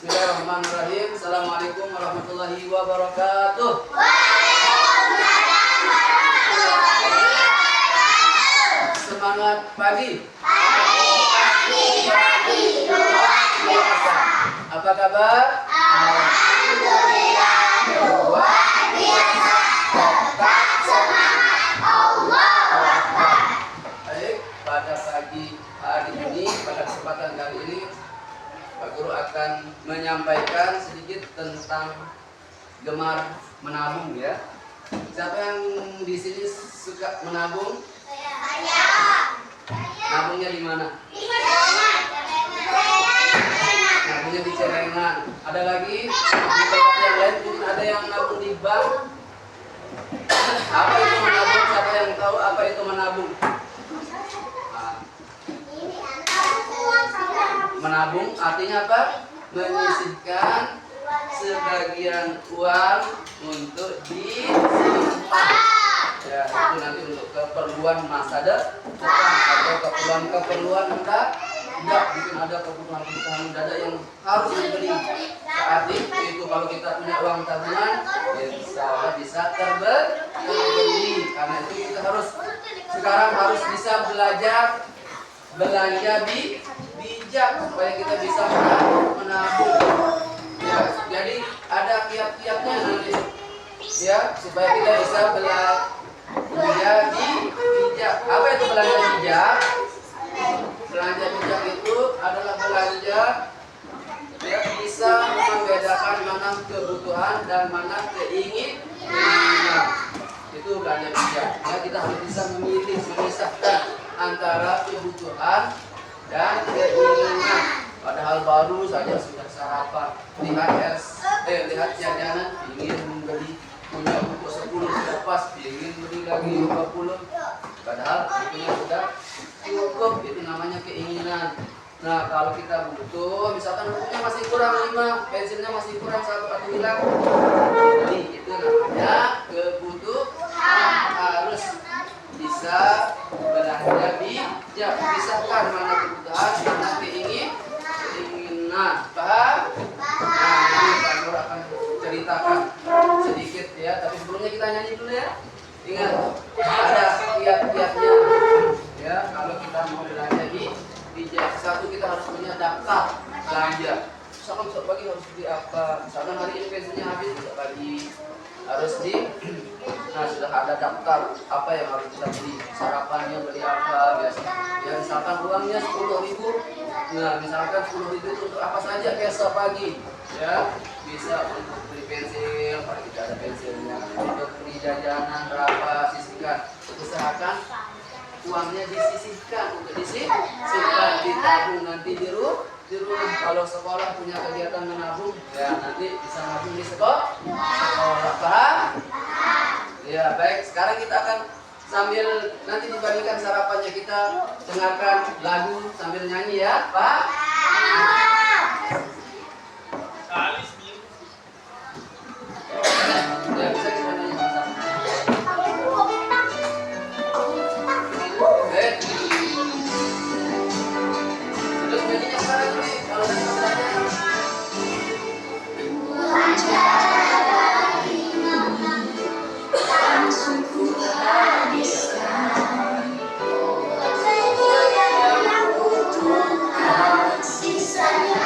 Bismillahirrahmanirrahim. Assalamualaikum warahmatullahi wabarakatuh. Semangat pagi. Apa kabar? Alhamdulillah luar biasa. Tetap semangat. Allahu Akbar. Baik, pada pagi hari ini, pada kesempatan kali ini, Pak Guru akan menyampaikan sedikit tentang gemar menabung ya. Siapa yang di sini suka menabung? Saya. Nabungnya di mana? Nabungnya di celengan. Ada lagi di tempat yang lain, mungkin ada yang nabung di bank. Apa itu menabung? Siapa yang tahu apa itu menabung? Nah, menabung artinya apa? Menyisihkan sebagian uang untuk disimpan. Ya, itu nanti untuk keperluan masa depan atau keperluan mendadak. Mungkin ada kebutuhan mendadak yang harus dibeli saat itu. Kalau kita punya uang tabungan, insya Allah bisa terbeli. Karena itu kita sekarang harus bisa belajar belanja bijak supaya kita bisa menabung. Ya, jadi ada kiat-kiatnya nanti ya supaya kita bisa belanja bijak. Apa itu belanja bijak? Belanja bijak itu adalah belanja yang bisa membedakan mana kebutuhan dan mana keinginan. Itu belanja bijak. Ya, kita harus bisa memisahkan antara kebutuhan dan keinginan. Padahal baru saja sudah sarapan, lihat jajanan, ingin membeli, punya buku 10 sudah pas, ingin beli lagi 50. Padahal itu sudah cukup, itu namanya keinginan. Nah, kalau kita butuh, misalkan bukunya masih kurang 5, pensilnya masih kurang 1 atau hilang, jadi itu namanya kebutuhan. Harus bisa belanja bijak, pisahkan mana kebutuhan, mana keinginan. Paham? Nah, ini Pak Nur akan ceritakan sedikit ya, tapi sebelumnya kita nyanyi dulu ya. Ingat, ada kiat-kiatnya ya kalau kita mau belanja bijak. Satu, kita harus punya daftar belanja. Misalkan besok pagi harus beli apa, misalkan hari ini bensinnya habis, besok pagi harus nah sudah ada daftar apa yang harus kita beli, sarapannya beli apa biasa ya. Misalkan uangnya 10.000, nah misalkan 10.000 itu untuk apa saja besok pagi ya. Bisa untuk beli pensil, kalau kita ada pensilnya, untuk beli jajanan berapa, sisihkan. Usahakan uangnya disisihkan, untuk disimpan, ditabung nanti di rumah. Kalau sekolah punya kegiatan menabung ya, nanti bisa nabung di sekolah. Paham? Ya, baik. Sekarang kita akan sambil nanti dibandingkan sarapannya, kita dengarkan lagu sambil nyanyi ya, Pak. Ya, bisa kita nyanyi sama-sama. Baik. Terus nyanyinya sekarang nih, kalau dari masalahnya. Sisanya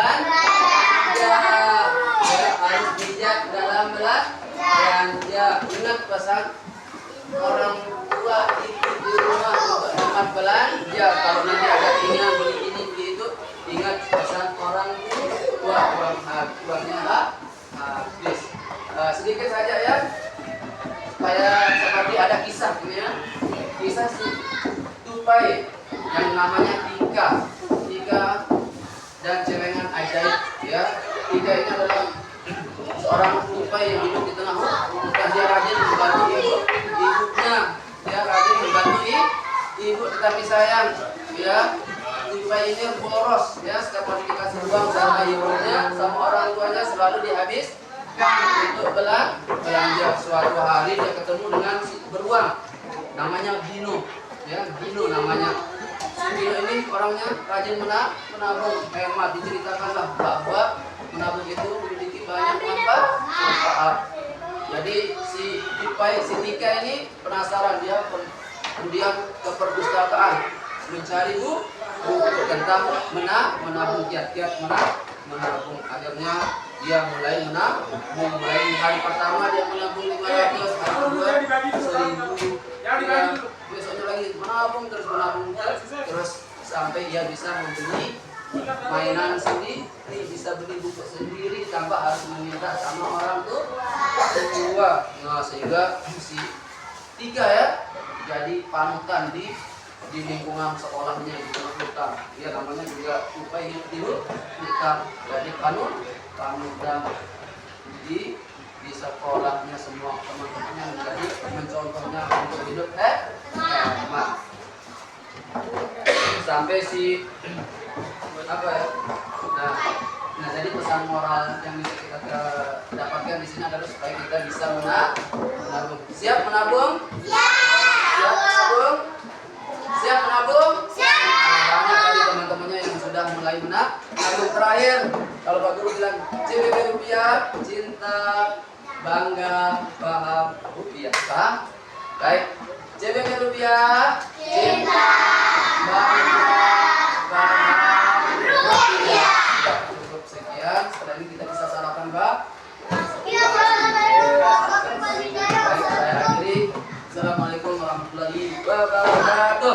belanja. Ya, harus bijak dalam belanja. Ingat pesan orang tua itu di rumah untuk hemat belanja. Kalau nanti ada keinginan beli ini beli itu, ingat pesan orang tua, uangnya habis. Sedikit saja ya, kayak seperti ada kisah ini ya, kisah si tupai yang namanya Tika dan celengan ajaib ya. Tika ini adalah seorang tupai yang hidup di tengah hutan. Dia rajin membantu ibunya, dia rajin membantu ibu, tetapi sayang ya, tupai ini boros ya. Setiap kali dikasih uang sama ibunya, sama orang tuanya selalu dihabiskan untuk belanja. Suatu hari dia ketemu dengan si beruang namanya Gino ya, Gino namanya. Si Gino ini orangnya rajin menabung hemat. Diceritakanlah bahwa menabung itu memiliki banyak manfaat. Jadi si Tika ini penasaran, dia kemudian ke perpustakaan mencari buku tentang menabung, kiat-kiat menabung. Akhirnya dia mulai menabung. Mulai hari pertama dia menabung 500, hari kedua 1000, ya, besoknya lagi menabung terus sampai dia bisa membeli mainan sendiri, bisa beli buku sendiri tanpa harus meminta sama orang tua. Nah, sehingga si Tika ya jadi panutan di lingkungan sekolahnya di hutan. Dia namanya juga tupai hidup di hutan. Jadi panutan di sekolahnya, semua teman-temannya menjadi mencontohnya untuk hidup hemat. Sampai si apa ya? Nah, jadi pesan moral yang bisa kita dapatkan di sini adalah supaya kita bisa menabung. Siap menabung? Siap menabung? Siap menabung? Nah, banyak tadi teman-temannya yang sudah mulai menabung. Terakhir, kalau Pak Guru bilang CBB rupiah, cinta, bangga, paham rupiah. Paham? Baik. CBB rupiah, cinta, bangga, paham rupiah. Cukup sekian. Setelah ini kita bisa sarapan, Mbak. Baik, saya akhiri. Assalamualaikum warahmatullahi wabarakatuh.